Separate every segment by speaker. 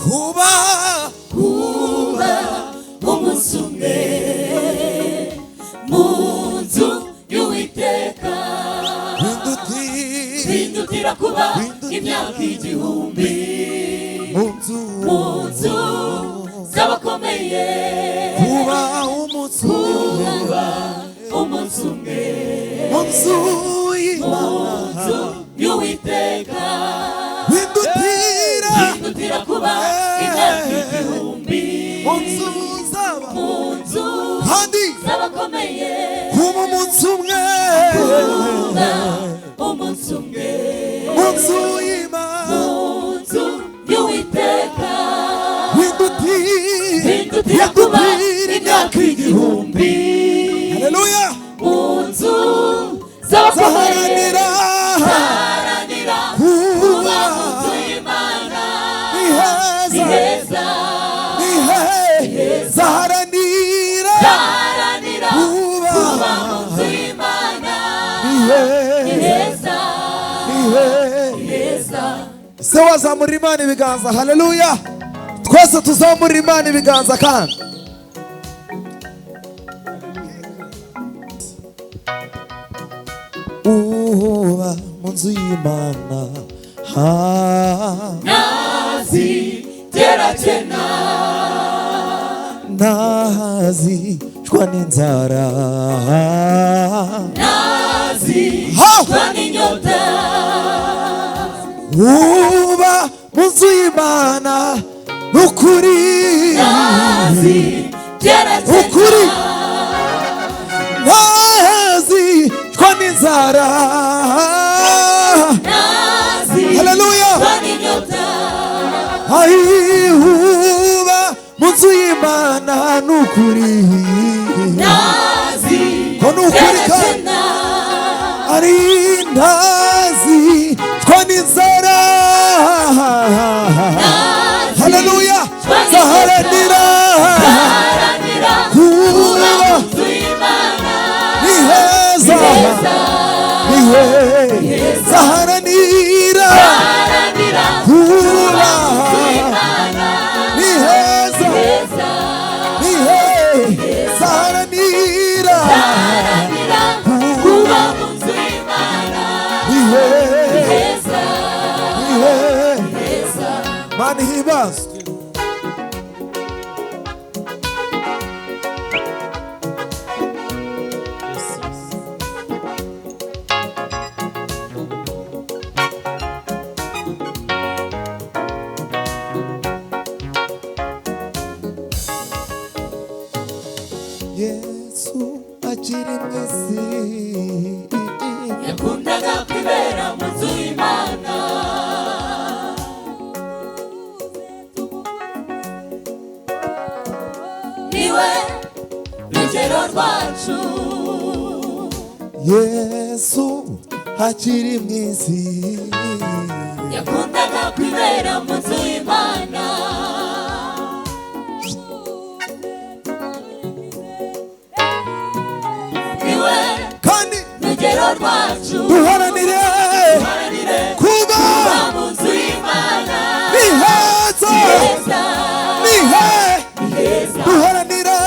Speaker 1: kuba
Speaker 2: umunsi umwe mu nzu y'Uwiteka bindutira kuba imyaka igihumbi mu nzu z'abakomeye
Speaker 1: kuba umunsi
Speaker 2: umwe
Speaker 1: mu nzu
Speaker 2: y'Uwiteka bindutira kuba imyaka igihumbi mu nzu z'abakomeye
Speaker 1: kuba umunsi umwe mu nzu
Speaker 2: y'Uwiteka
Speaker 1: bindutira
Speaker 2: kuba imyaka igihumbi
Speaker 1: haleluya
Speaker 2: mu nzu z'abakomeye zaharanira kuba mu nzu y'Imana ni heza
Speaker 1: zaharanira
Speaker 2: kuba mu nzu y'Imana ni heza
Speaker 1: se wazamurira Imana ibiganza haleluya twese tuzamurira Imana ibiganza kandi uba mu nzu y'Imana
Speaker 2: ntazigera akena
Speaker 1: ntazicwa n'inzara
Speaker 2: ntazicwa n'inyota
Speaker 1: uba mu nzu y'Imana n'ukuri
Speaker 2: ntazigera
Speaker 1: ukuri
Speaker 2: akena
Speaker 1: ntazicwa n'inzara haleluya
Speaker 2: ntazicwa n'inyota
Speaker 1: uba mu nzu y'Imana n'ukuri
Speaker 2: ntazigera akena
Speaker 1: ari ntazicwa n'inzara haleluya zaharanira kuba
Speaker 2: inzu y'Imana
Speaker 1: ni heza zaharanira kuba ni heza zaharanira
Speaker 2: kuba mu nzu y'Imana
Speaker 1: ni
Speaker 2: heza
Speaker 1: Mana ihibazwe Yesu akiri mw'isi
Speaker 2: yakundaga kwibera mu nzu y'Imana niwe rugero rwacu
Speaker 1: Yesu akiri mw'isi
Speaker 2: yakundaga kwibera mu nzu y'Imana niwe
Speaker 1: kandi
Speaker 2: rugero rwacu
Speaker 1: duharanire kuba
Speaker 2: mu nzu y'Imana
Speaker 1: ni heza duharanire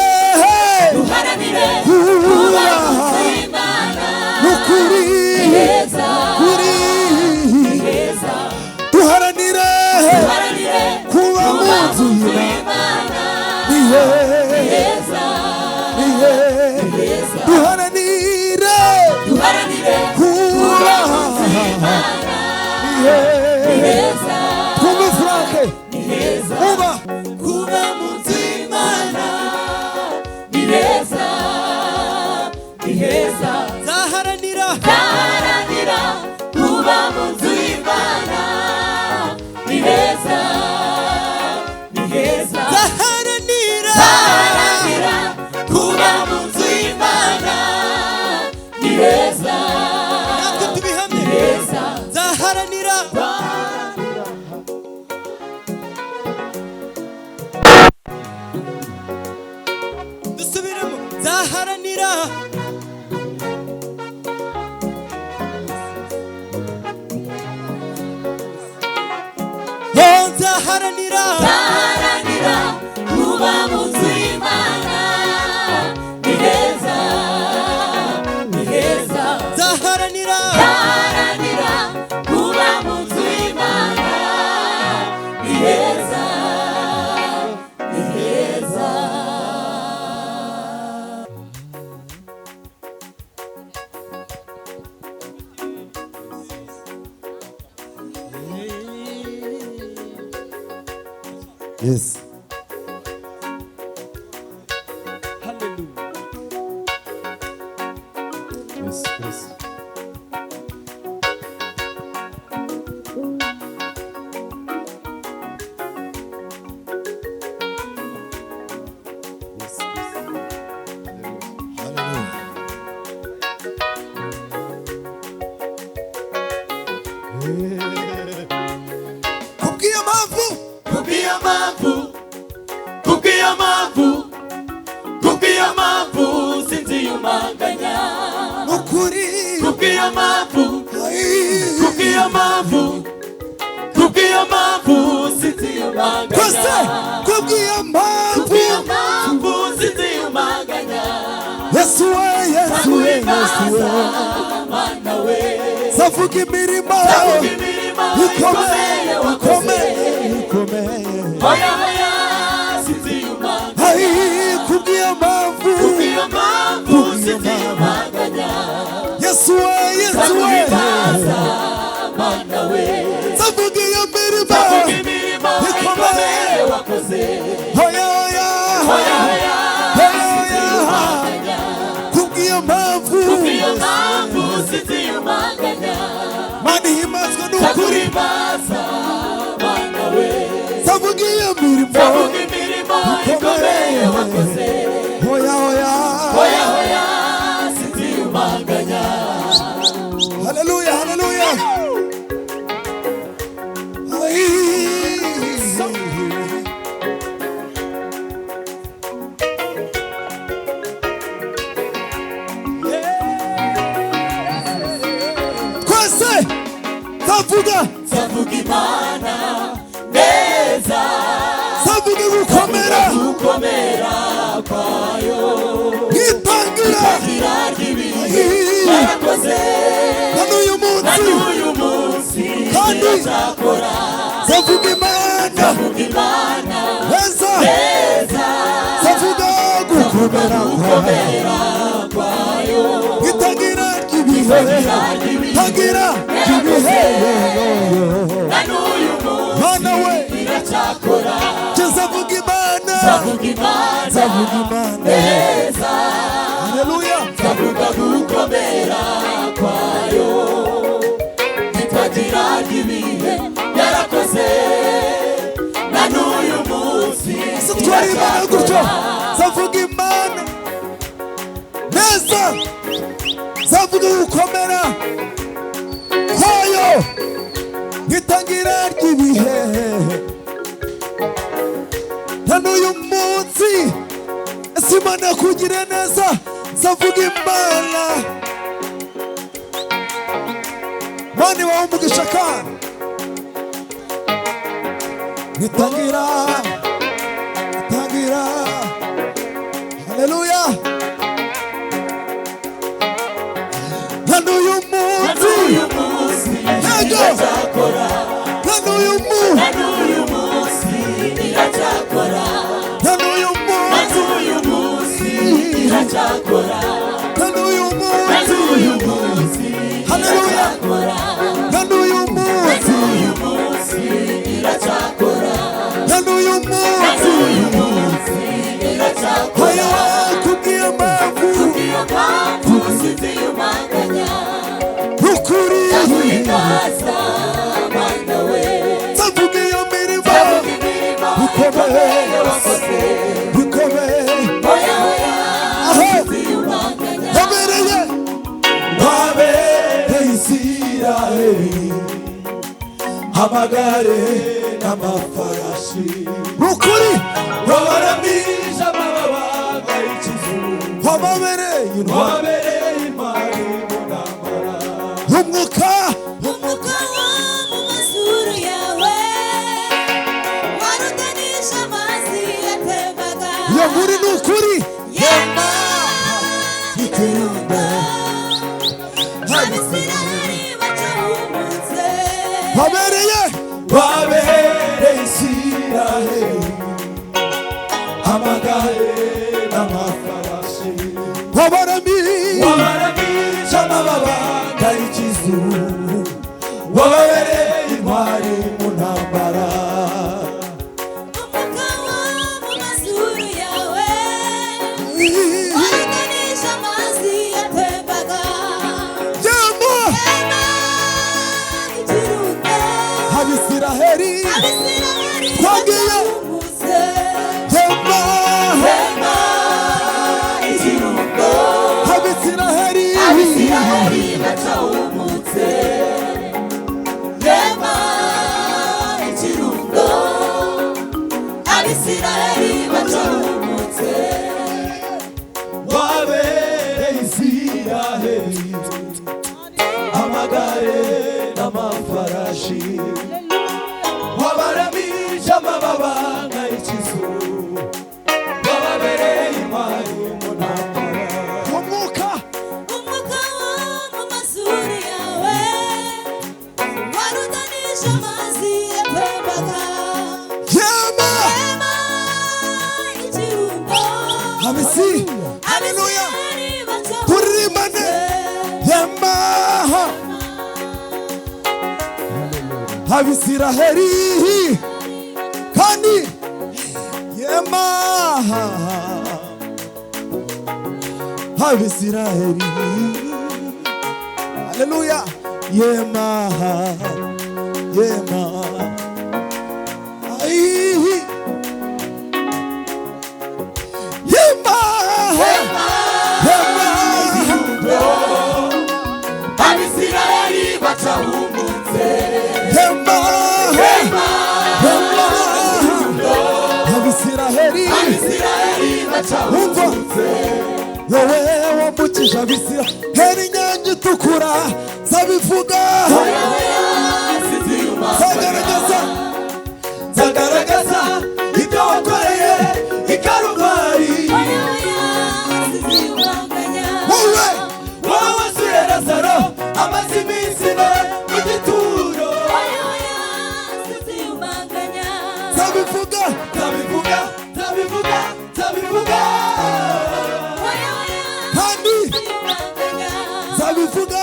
Speaker 2: kuba mu nzu y'Imana
Speaker 1: n'ukuri duharanire kuba mu nzu y'Imana ni heza duharanire kuba kumva Franke uba
Speaker 2: kuba mu nzu y'Imana ni heza
Speaker 1: zaharanira
Speaker 2: kuba mu nzu y'Imana ni heza
Speaker 1: zaharanira
Speaker 2: kuba mu nzu y'Imana ni heza
Speaker 1: natwe tubihamye zaharanira dusubiremo zaharanira zaharanira Yes.
Speaker 2: Hallelujah.
Speaker 1: Yes, yes. Yes, yes. Hallelujah. Kubw'iyo mpamvu
Speaker 2: Kubw'iyo mpamvu sinziyumanganya.
Speaker 1: ukuri
Speaker 2: Kubw'iyo mpamvu sinziyumanganya.
Speaker 1: kose kubw'iyo mpamvu
Speaker 2: sinziyumanganya.
Speaker 1: Yesu we Yesu we Yesu we
Speaker 2: Mana we,
Speaker 1: zavuga imirimo ikomeye
Speaker 2: hoya hoya sinziyumanganya.
Speaker 1: Ai kubw'iyo mpamvu
Speaker 2: sinziyumanganya.
Speaker 1: Yesu we Yesu we
Speaker 2: Mana we,
Speaker 1: zavuga iyo mirimo
Speaker 2: ikomeye wakoze.
Speaker 1: hoya
Speaker 2: Hoya hoya sinziyumanganya.
Speaker 1: kubw'iyo mpamvu
Speaker 2: sinziyumanganya.
Speaker 1: Mana ihimazwa n'ukuri
Speaker 2: Mana we,
Speaker 1: zavuga iyo mirimo
Speaker 2: ikomeye wakoze.
Speaker 1: hoya
Speaker 2: Hoya hoya sinziyumanganya.
Speaker 1: Haleluya haleluya Ai twese zavuga
Speaker 2: Imana neza,
Speaker 1: zavuga gukomera
Speaker 2: kwayo
Speaker 1: ngitangira
Speaker 2: yarakoze.
Speaker 1: hano uyu munsi kandi zavuga Imana neza zavuga gukomera
Speaker 2: kwayo
Speaker 1: ngitangira ry'ibihe tangira ry'ibihe Mana we zavuga Imana
Speaker 2: neza,
Speaker 1: haleluya
Speaker 2: zavuga gukomera kwayo itagira ibihe yarakoze. Na n'uyu munsi
Speaker 1: twari Imana gutyo zavuga Imana neza zavuga gukomera kwayo ngitangira ry'ibihe na n'uyu munsi ese Imana yakugiriye neza zavuga Imana Mana iwawe umugisha kandi ngitangira haleluya na n'uyu munsi yego na n'uyu munsi
Speaker 2: iracyakora.
Speaker 1: na n'uyu munsi na n'uyu munsi haleluya na n'uyu munsi na n'uyu munsi hoya kubw'iyo mpamvu ukuri zavuga iyo mirimo bikomeye aho wabereye Isiraheli amagare n'amafarashi ukuri
Speaker 2: wabaramije amababa y'ikizu,
Speaker 1: wababereye
Speaker 2: wabereye imari mu ntambara.
Speaker 1: umwuka
Speaker 3: wo mu mazuru yawe warudanisha amazi yatembaga.
Speaker 1: iyo nkuru ni ukuri
Speaker 3: yemba
Speaker 1: ikirumbe
Speaker 3: abisirayeli bacahumutse.
Speaker 1: wabereye
Speaker 2: Isiraheli amagare n'amafarashi, wabaramije amababa y'ikizu, wababereye intwari mu ntambara.
Speaker 1: twagiye hema
Speaker 2: ikirundo
Speaker 1: abisiraheli
Speaker 2: bacahumutse hema ikirundo abisiraheli bacahumutse
Speaker 4: wabereye Isiraheli amagare n'amafarashi wabaramije amababa nk'ikizu wababereye intwari mu ntambara
Speaker 1: umwuka
Speaker 3: wo mu mazuru yawe warutanije amazi yatembaga
Speaker 1: hema
Speaker 3: ikirundo
Speaker 1: abisi haleluya turirimane hema abisiraheli kandi hema abisiraheli haleluya hema ai hema
Speaker 2: abisiraheli bacahumutse
Speaker 1: abisiraheli
Speaker 2: bacahumutse
Speaker 1: wowe wambukije abisiraheli inyanja itukura zabivuga
Speaker 4: zagaragaza ibyo wakoreye i Karuvali
Speaker 1: wowe
Speaker 4: wowe wasuye Lazaro amaze iminsi ine mu gituro
Speaker 1: zabivuga kandi zabivuga